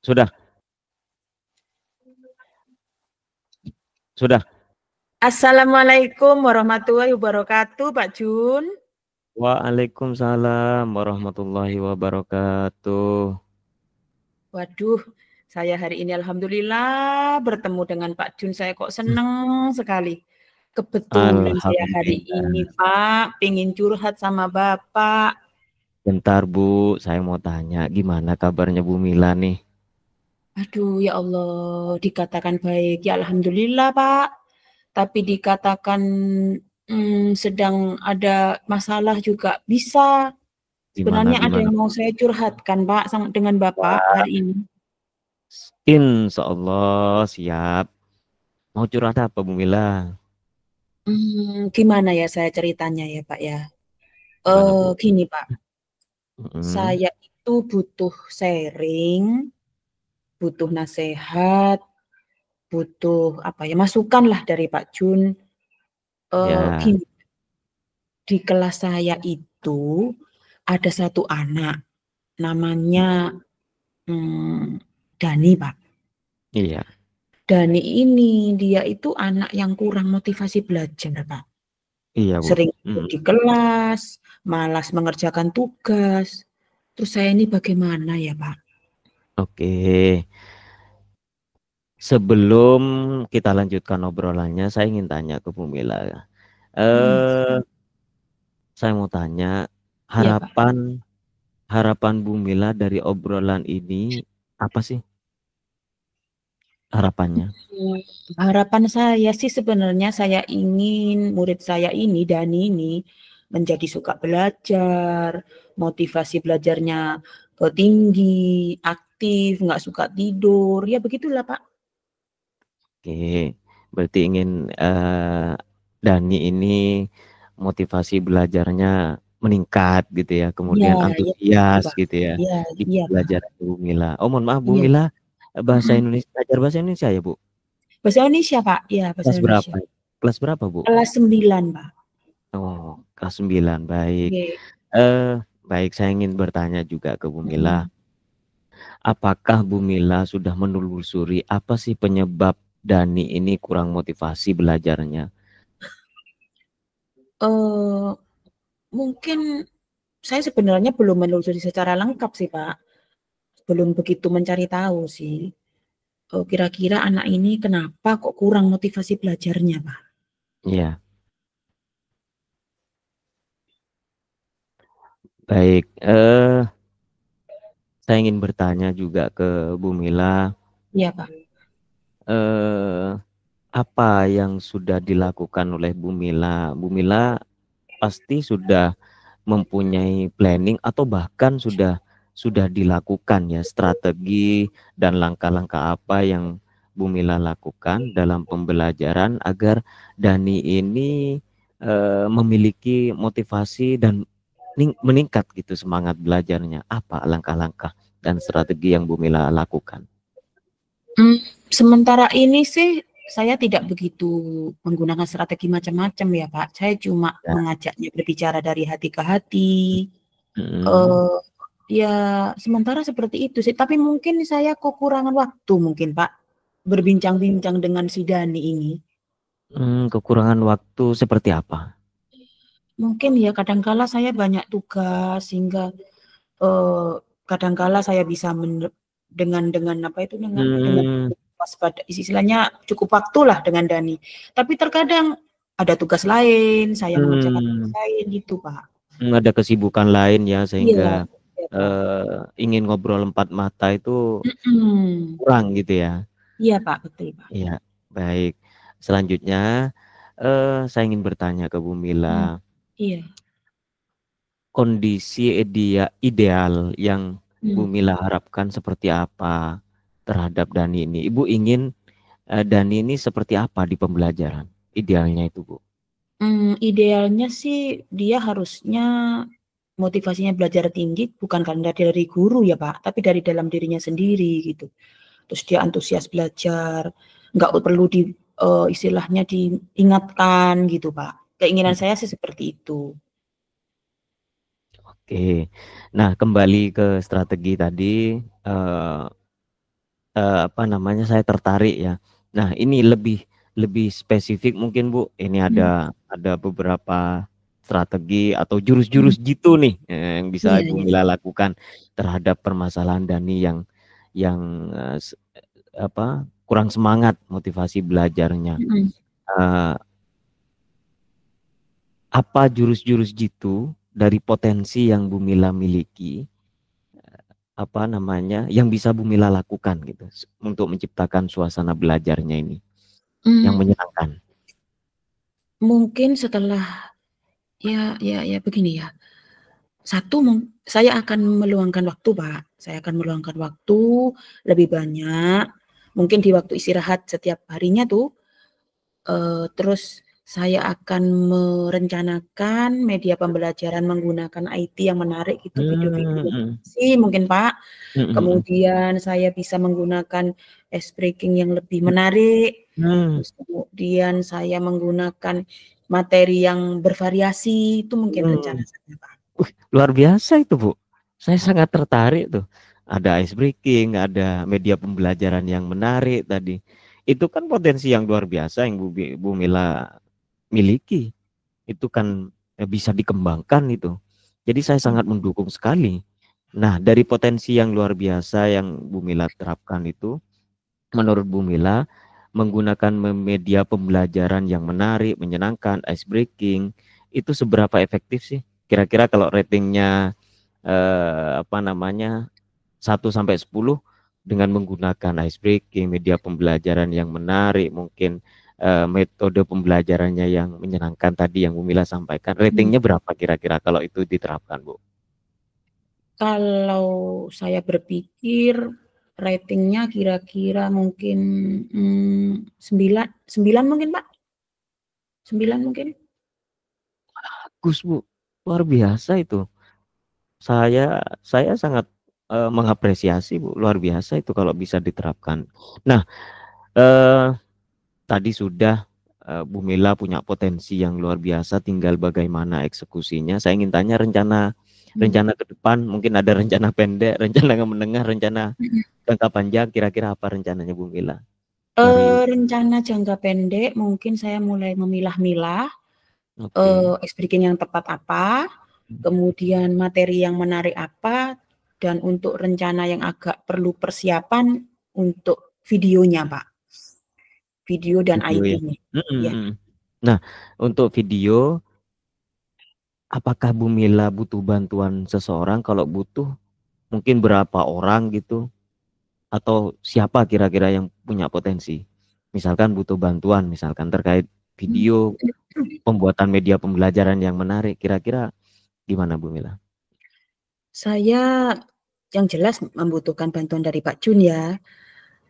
Sudah. Sudah. Assalamualaikum warahmatullahi wabarakatuh, Pak Jun. Waalaikumsalam warahmatullahi wabarakatuh. Waduh, saya hari ini alhamdulillah bertemu dengan Pak Jun. Saya kok seneng sekali. Kebetulan saya hari ini, Pak, pengen curhat sama Bapak. Bentar Bu, saya mau tanya gimana kabarnya Bu Mila nih? Aduh, ya Allah, dikatakan baik. Ya alhamdulillah, Pak. Tapi dikatakan sedang ada masalah juga bisa. Sebenarnya ada Gimana? yang mau saya curhatkan, Pak, dengan Bapak hari ini. Insya Allah siap. Mau curhat apa Bu Mila? Gimana ya saya ceritanya ya, Pak ya? Gimana Bu? Gini, Pak. Mm-mm. Saya itu butuh sharing, butuh nasihat, butuh masukan lah dari Pak Jun. Ya, Gini, di kelas saya itu ada satu anak, namanya Dani, Pak. iya. Dani ini dia itu anak yang kurang motivasi belajar, Pak. Iya Bu. Sering ikut di kelas, malas mengerjakan tugas. Terus saya ini bagaimana ya, Pak? Oke. Sebelum kita lanjutkan obrolannya, saya ingin tanya ke Bu Mila. Saya mau tanya, Iya, Pak. harapan Bu Mila dari obrolan ini apa sih harapannya? Harapan saya sih sebenarnya saya ingin murid saya ini, Dani ini, menjadi suka belajar, motivasi belajarnya tinggi, aktif, nggak suka tidur, ya begitulah Pak. Oke, berarti ingin Dani ini motivasi belajarnya meningkat gitu ya, kemudian Iya, iya, betul, antusias Pak. gitu ya Iya, di iya, Pak. pelajaran Bu Mila. Oh, mohon maaf Bu Iya. Mila, bahasa Mm-mm. Indonesia, belajar bahasa Indonesia ya Bu? Bahasa Indonesia, Pak. Iya, bahasa Kelas Indonesia. berapa? Kelas berapa Bu? Kelas 9, Pak. Oh, kelas 9, baik. Oke. Baik, saya ingin bertanya juga ke Bu Mila. Mm-mm. Apakah Bu Mila sudah menelusuri apa sih penyebab Dani ini kurang motivasi belajarnya? Mungkin saya sebenarnya belum menelusuri secara lengkap sih, Pak. Belum begitu mencari tahu sih. Kira-kira anak ini kenapa kok kurang motivasi belajarnya, Pak? Iya, baik. Saya ingin bertanya juga ke Bu Mila, Iya, Pak. eh, apa yang sudah dilakukan oleh Bu Mila? Bu Mila pasti sudah mempunyai planning atau bahkan sudah dilakukan ya strategi dan langkah-langkah apa yang Bu Mila lakukan dalam pembelajaran agar Dani ini memiliki motivasi dan meningkat gitu semangat belajarnya. Apa langkah-langkah dan strategi yang Bu Mila lakukan? Sementara ini sih saya tidak begitu menggunakan strategi macam-macam ya, Pak. Saya cuma Ya. mengajaknya berbicara dari hati ke hati. Hmm, Ya, sementara seperti itu sih. Tapi mungkin saya kekurangan waktu mungkin, Pak, berbincang-bincang dengan si Dani ini. kekurangan waktu seperti apa? Mungkin ya kadangkala saya banyak tugas sehingga kadangkala saya bisa dengan apa itu dengan Hmm, waspada istilahnya cukup waktulah dengan Dani. Tapi terkadang ada tugas lain, saya mengerjakan tugas hmm. lain gitu, Pak. Ada kesibukan lain ya Iya, sehingga iya, Pak. ingin ngobrol empat mata itu Mm-mm. kurang gitu ya. Iya, Pak, betul, Pak. Iya, baik. Selanjutnya saya ingin bertanya ke Bu Mila, Iya. kondisi ideal yang Bu Hmm. Mila harapkan seperti apa terhadap Dani ini? Ibu ingin Dani ini seperti apa di pembelajaran? Idealnya itu, Bu. Idealnya sih dia harusnya motivasinya belajar tinggi bukan karena dari guru ya Pak, tapi dari dalam dirinya sendiri gitu. Terus dia antusias belajar, nggak perlu istilahnya diingatkan gitu Pak. Keinginan saya sih seperti itu. Oke. Nah, kembali ke strategi tadi, apa namanya, saya tertarik ya. Nah, ini lebih lebih spesifik mungkin Bu, ini Hmm, ada beberapa strategi atau hmm. jurus-jurus jitu nih, yang bisa Iya, Ibu iya. Mila lakukan terhadap permasalahan Dani yang, apa, kurang semangat motivasi belajarnya. Hmm, Eee, apa jurus-jurus jitu dari potensi yang Bu Mila miliki, apa namanya, yang bisa Bu Mila lakukan gitu, untuk menciptakan suasana belajarnya ini yang hmm. menyenangkan? Mungkin setelah ya begini ya. Satu, saya akan meluangkan waktu, Pak. Saya akan meluangkan waktu lebih banyak. Mungkin di waktu istirahat setiap harinya tuh. Terus saya akan merencanakan media pembelajaran menggunakan IT yang menarik itu, video-video Mhm, sih mungkin, Pak. mhm mhm. Kemudian saya bisa menggunakan ice breaking yang lebih menarik. Mmm, Terus kemudian saya menggunakan materi yang bervariasi, itu mungkin rencana mhm. saya, Pak. Luar biasa itu, Bu. Saya sangat tertarik tuh. Ada ice breaking, ada media pembelajaran yang menarik tadi. Itu kan potensi yang luar biasa yang Bu Mila miliki. Itu kan, bisa dikembangkan itu. Jadi saya Mmm, sangat mendukung sekali. Nah, dari potensi yang luar biasa yang Bu Mila terapkan itu, menurut Bu Mila, menggunakan media pembelajaran yang menarik, menyenangkan, ice breaking, itu seberapa efektif sih? Kira-kira kalau ratingnya, apa namanya, 1 sampai 10 dengan menggunakan ice breaking, media pembelajaran yang menarik, mungkin, metode pembelajarannya yang menyenangkan tadi yang Bu Mila sampaikan, mmm. ratingnya berapa kira-kira kalau itu diterapkan, Bu? Kalau saya berpikir ratingnya kira-kira mungkin, 9 9 mungkin, Pak? 9 mungkin? Bagus, Bu, luar biasa itu. Saya sangat, mengapresiasi, Bu, luar biasa itu kalau bisa diterapkan. Nah, eee, tadi sudah, Bu Mila punya potensi yang luar biasa, tinggal bagaimana eksekusinya. Saya ingin tanya rencana Mmm, rencana ke depan, mungkin ada rencana pendek, rencana menengah, rencana mhm. jangka panjang, kira-kira apa rencananya Bu Mila? Dari Rencana jangka pendek mungkin saya mulai memilah-milah, Oke, ice breaking yang tepat apa, kemudian materi yang menarik apa, dan untuk rencana yang agak perlu persiapan untuk videonya, Pak. Video dan video ya? IT-nya. Mhm Iya. mhm. Nah, untuk video, apakah Bu Mila butuh bantuan seseorang? Kalau butuh, mungkin berapa orang gitu? Atau siapa kira-kira yang punya potensi? Misalkan butuh bantuan, misalkan terkait Mmm. video, pembuatan media pembelajaran yang menarik, kira-kira gimana Bu Mila? Saya yang jelas membutuhkan bantuan dari Pak Jun ya,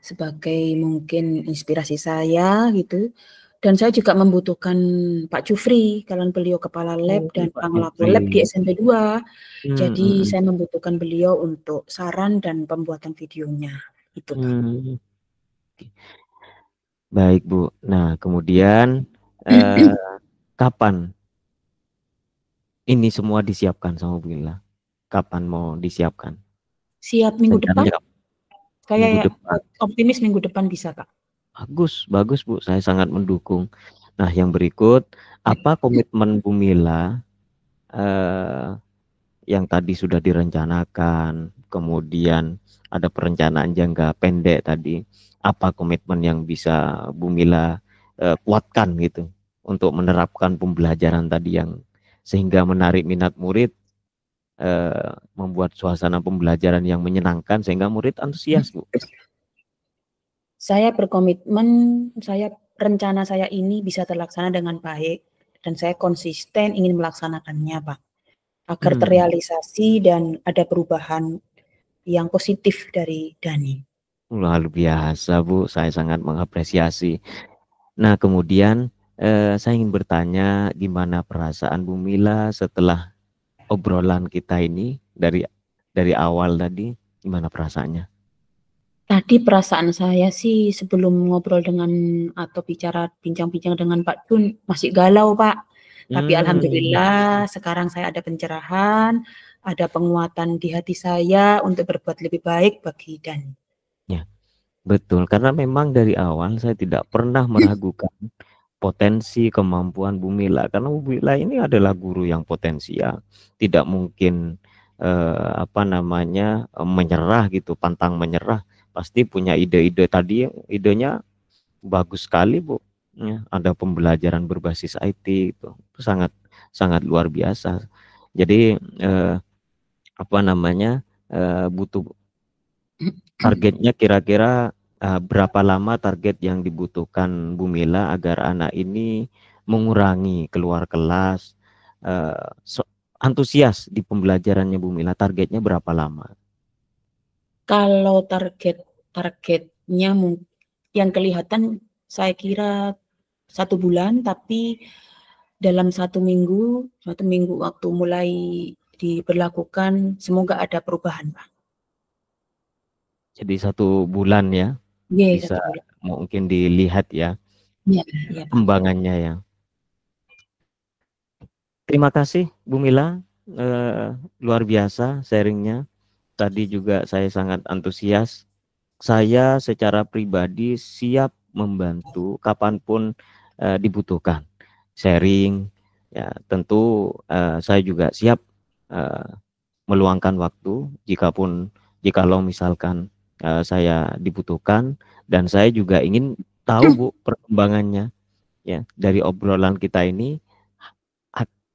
sebagai mungkin inspirasi saya gitu, dan saya juga membutuhkan Pak Jufri, kalau beliau kepala lab Oh, dan Pak pengelola lab di Jufri. SMP 2. Jadi Mhm, saya membutuhkan beliau untuk saran dan pembuatan videonya, itu Pak. mmm, baik Bu. Nah kemudian, eee, kapan ini semua disiapkan sama Bu Mila? Kapan mau disiapkan? Siap minggu depan, Rencananya kapan? saya Minggu ya depan? optimis minggu depan bisa Pak. Bagus bagus Bu, saya sangat mendukung. Nah yang berikut, apa komitmen Bu Mila, eee yang tadi sudah direncanakan, kemudian ada perencanaan jangka pendek tadi, apa komitmen yang bisa Bu Mila, kuatkan gitu, untuk menerapkan pembelajaran tadi yang sehingga menarik minat murid, membuat suasana pembelajaran yang menyenangkan sehingga murid antusias, Bu? Saya berkomitmen, rencana saya ini bisa terlaksana dengan baik dan saya konsisten ingin melaksanakannya, Pak, agar Mmm, terrealisasi dan ada perubahan yang positif dari Dani. luar biasa, Bu, saya sangat mengapresiasi. Nah kemudian, saya ingin bertanya gimana perasaan Bu Mila setelah obrolan kita ini dari awal tadi, gimana perasaannya? Tadi perasaan saya sih sebelum ngobrol dengan atau bincang-bincang dengan Pak Jun masih galau, Pak. Tapi Mmm, alhamdulillah sekarang saya ada pencerahan, ada penguatan di hati saya untuk berbuat lebih baik bagi Dani. Ya, betul. Karena memang dari awal saya tidak pernah meragukan potensi kemampuan Bu Mila, karena Bu Mila ini adalah guru yang potensial. Tidak mungkin menyerah gitu, pantang menyerah. Pasti punya ide-ide tadi, idenya bagus sekali Bu. Ya, ada pembelajaran berbasis IT itu sangat sangat luar biasa. Jadi butuh targetnya kira-kira berapa lama target yang dibutuhkan Bu Mila agar anak ini mengurangi keluar kelas, antusias di pembelajarannya Bu Mila, targetnya berapa lama? Kalau targetnya yang kelihatan saya kira 1 bulan, tapi dalam 1 minggu waktu mulai diberlakukan, semoga ada perubahan, Pak. Jadi 1 bulan ya, Iya, bisa 1 bulan. mungkin dilihat ya Iya, iya Pak. kembangannya ya. Terima kasih Bu Mila, luar biasa sharingnya. Tadi juga saya sangat antusias. Saya secara pribadi siap membantu kapanpun dibutuhkan. Sharing, ya tentu saya juga siap meluangkan waktu jikalau misalkan saya dibutuhkan, dan saya juga ingin tahu Bu perkembangannya ya dari obrolan kita ini.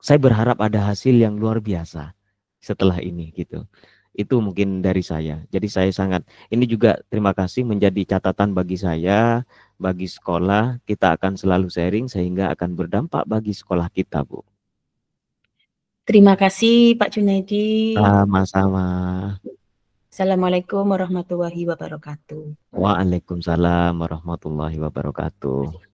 Saya berharap ada hasil yang luar biasa setelah ini gitu. Itu mungkin dari saya. Jadi saya sangat, ini juga terima kasih menjadi catatan bagi saya, bagi sekolah. Kita akan selalu sharing sehingga akan berdampak bagi sekolah kita, Bu. Terima kasih Pak Junaidi. Sama-sama. Assalamualaikum warahmatullahi wabarakatuh. Waalaikumsalam warahmatullahi wabarakatuh.